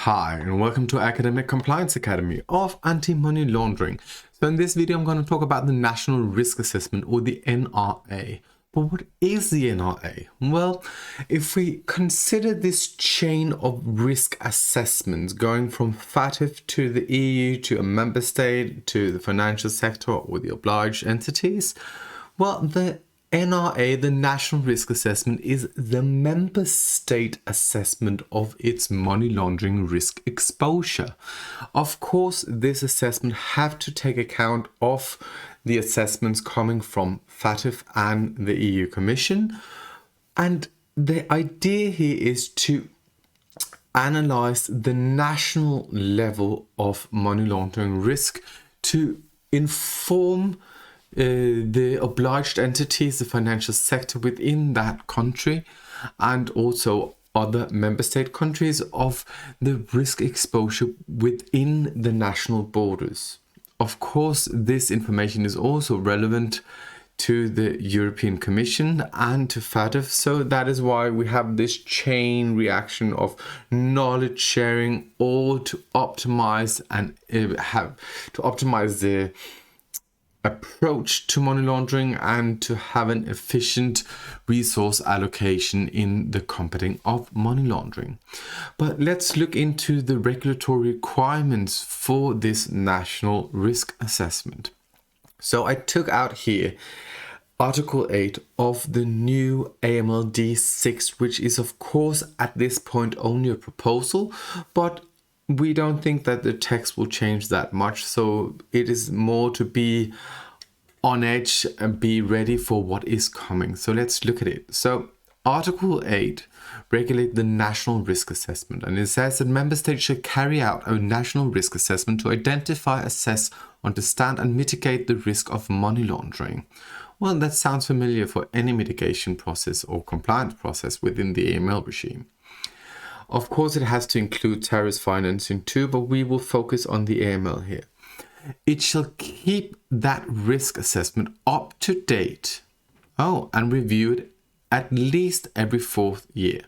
Hi, and welcome to Academic Compliance Academy of Anti-Money Laundering. So in this video, I'm going to talk about the National Risk Assessment, or the NRA. But what is the NRA? Well, if we consider this chain of risk assessments going from FATF to the EU to a member state to the financial sector or the obliged entities, well, the NRA, the National Risk Assessment, is the member state assessment of its money laundering risk exposure. Of course, this assessment have to take account of the assessments coming from FATF and the EU Commission. And the idea here is to analyze the national level of money laundering risk to inform the obliged entities, the financial sector within that country, and also other member state countries of the risk exposure within the national borders. Of course, this information is also relevant to the European Commission and to FATF, so that is why we have this chain reaction of knowledge sharing, all to optimize and optimize the approach to money laundering and to have an efficient resource allocation in the combating of money laundering. But let's look into the regulatory requirements for this national risk assessment. So I took out here Article 8 of the new AMLD 6, which is of course at this point only a proposal, but we don't think that the text will change that much, so it is more to be on edge and be ready for what is coming. So let's look at it. So Article 8 regulates the national risk assessment, and it says that member states should carry out a national risk assessment to identify, assess, understand and mitigate the risk of money laundering. Well, that sounds familiar for any mitigation process or compliance process within the AML regime. Of course, it has to include terrorist financing too, but we will focus on the AML here. It shall keep that risk assessment up to date. And review it at least every 4th year.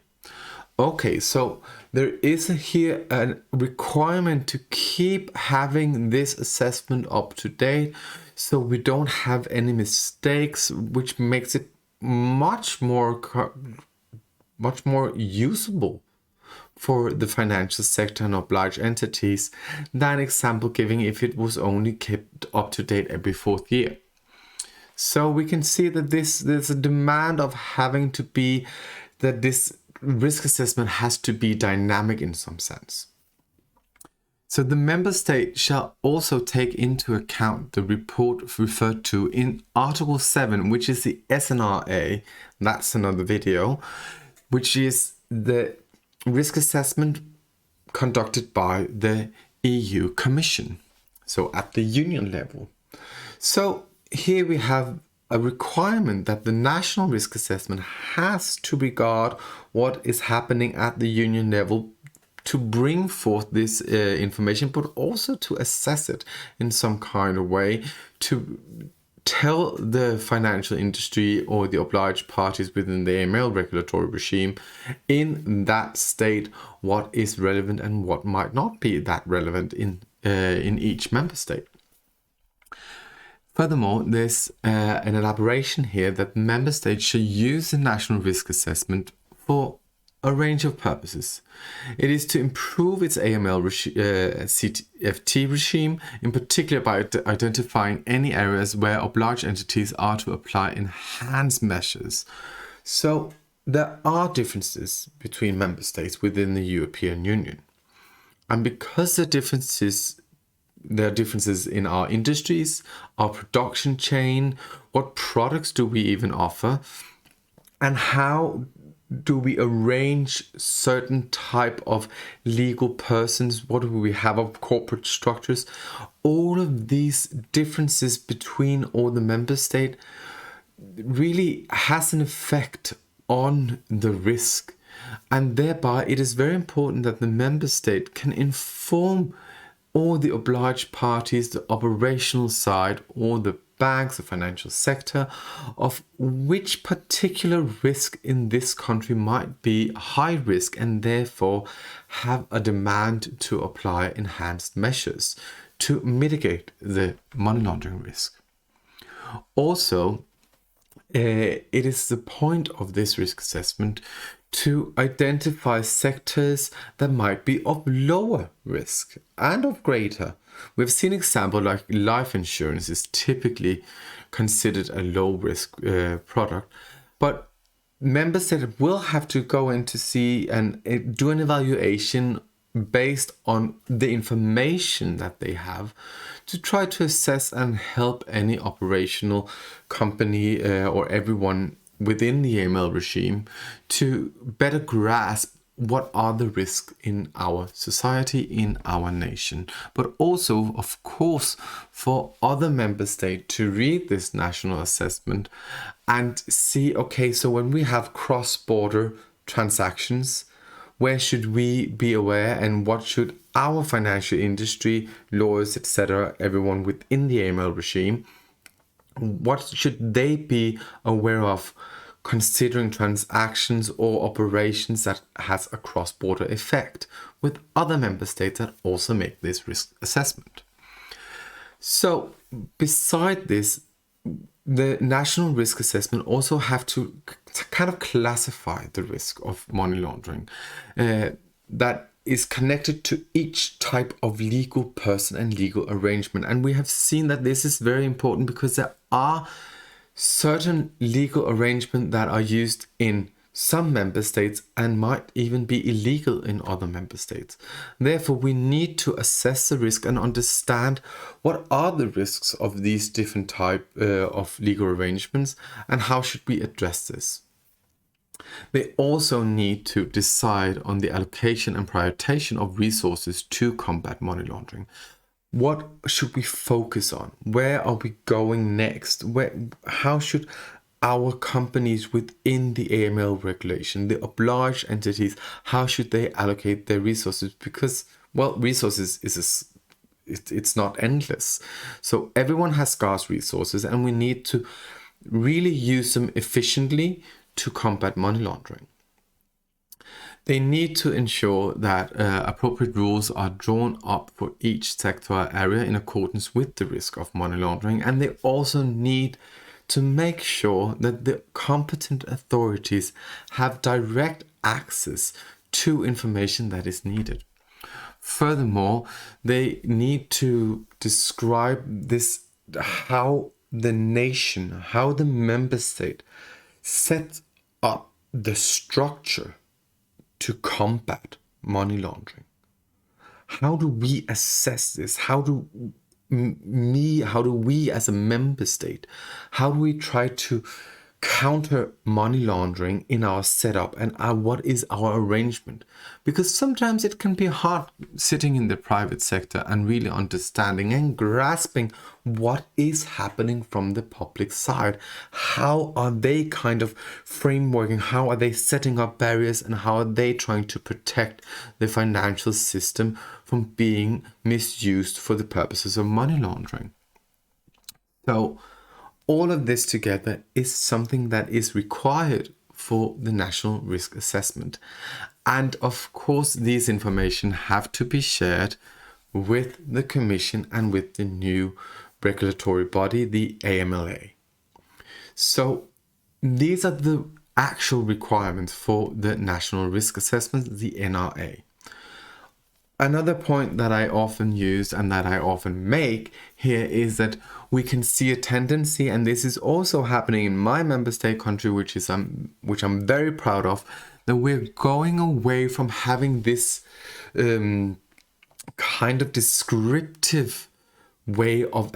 Okay, so there is here a requirement to keep having this assessment up to date, so we don't have any mistakes, which makes it much more usable for the financial sector and obliged entities than example giving if it was only kept up to date every 4th year. So we can see that there's a demand of having to be, that this risk assessment has to be dynamic in some sense. So the member state shall also take into account the report referred to in Article 7, which is the SNRA, that's another video, which is the risk assessment conducted by the EU Commission, so at the union level. So here we have a requirement that the national risk assessment has to regard what is happening at the union level to bring forth this information, but also to assess it in some kind of way, to tell the financial industry or the obliged parties within the AML regulatory regime in that state what is relevant and what might not be that relevant in each member state. Furthermore, there's an elaboration here that member states should use the national risk assessment for a range of purposes. It is to improve its AML CFT regime, in particular by identifying any areas where obliged entities are to apply enhanced measures. So there are differences between member states within the European Union. And because there are differences in our industries, our production chain, what products do we even offer, and how do we arrange certain type of legal persons? What do we have of corporate structures? All of these differences between all the member state really has an effect on the risk. And thereby it is very important that the member state can inform all the obliged parties, the operational side, or the banks, the financial sector, of which particular risk in this country might be high risk and therefore have a demand to apply enhanced measures to mitigate the money laundering risk. Also, it is the point of this risk assessment to identify sectors that might be of lower risk and of greater. We've seen examples like life insurance is typically considered a low risk product, but member states will have to go in to see and do an evaluation based on the information that they have to try to assess and help any operational company or everyone within the AML regime to better grasp what are the risks in our society, in our nation, but also, of course, for other member states to read this national assessment and see, okay, so when we have cross-border transactions, where should we be aware and what should our financial industry, lawyers, etc., everyone within the AML regime, what should they be aware of considering transactions or operations that has a cross-border effect with other member states that also make this risk assessment. So beside this, the national risk assessment also have to kind of classify the risk of money laundering that is connected to each type of legal person and legal arrangement. And we have seen that this is very important because there are certain legal arrangements that are used in some member states and might even be illegal in other member states. Therefore, we need to assess the risk and understand what are the risks of these different type of legal arrangements and how should we address this. They also need to decide on the allocation and prioritization of resources to combat money laundering. What should we focus on? Where are we going next? How should our companies within the AML regulation, the obliged entities, how should they allocate their resources? Because, well, resources it's not endless. So everyone has scarce resources and we need to really use them efficiently to combat money laundering. They need to ensure that appropriate rules are drawn up for each sector area in accordance with the risk of money laundering, and they also need to make sure that the competent authorities have direct access to information that is needed. Furthermore, they need to describe this, how the nation, how the member state sets up the structure to combat money laundering. How do we assess this? How do we as a member state, how do we try to counter money laundering in our setup and what is our arrangement? Because sometimes it can be hard sitting in the private sector and really understanding and grasping what is happening from the public side. How are they kind of frameworking? How are they setting up barriers and how are they trying to protect the financial system from being misused for the purposes of money laundering? So all of this together is something that is required for the national risk assessment. And of course, these information have to be shared with the Commission and with the new regulatory body, the AMLA. So these are the actual requirements for the national risk assessment, the NRA. Another point that I often use and that I often make here is that we can see a tendency, and this is also happening in my member state country, which I'm very proud of, that we're going away from having this kind of descriptive way of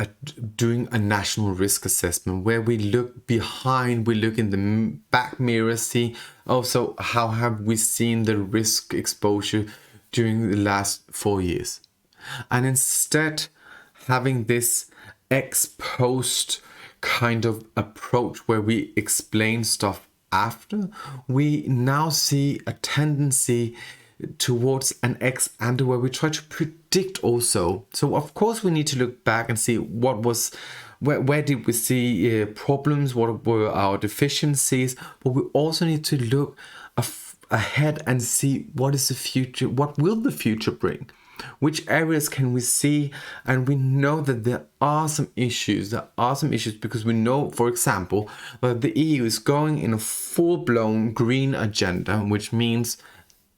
doing a national risk assessment, where we look behind, we look in the back mirror, see, oh, so how have we seen the risk exposure during the last 4 years? And instead having this ex post kind of approach where we explain stuff after, we now see a tendency towards an ex ante where we try to predict also. So of course we need to look back and see what was where did we see problems, what were our deficiencies, but we also need to look ahead and see what is the future, what will the future bring, which areas can we see. And we know that there are some issues because we know, for example, that the EU is going in a full-blown green agenda, which means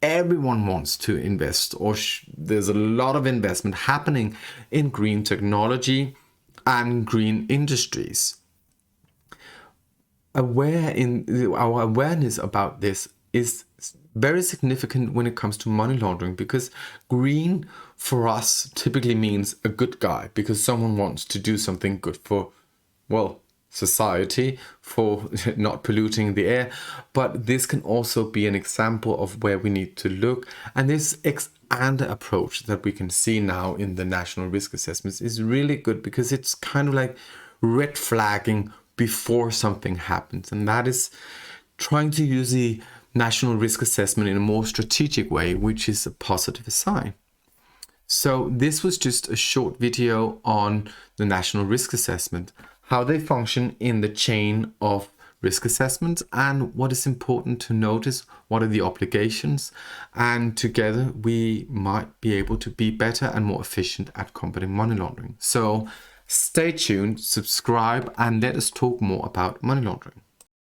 everyone wants to invest, or there's a lot of investment happening in green technology and green industries. Our awareness about this is very significant when it comes to money laundering, because green for us typically means a good guy, because someone wants to do something good for, well, society, for not polluting the air. But this can also be an example of where we need to look, and this ex-ante approach that we can see now in the national risk assessments is really good, because it's kind of like red flagging before something happens, and that is trying to use the national risk assessment in a more strategic way, which is a positive sign. So this was just a short video on the national risk assessment, how they function in the chain of risk assessment, and what is important to notice, what are the obligations, and together we might be able to be better and more efficient at combating money laundering. So stay tuned, subscribe, and let us talk more about money laundering.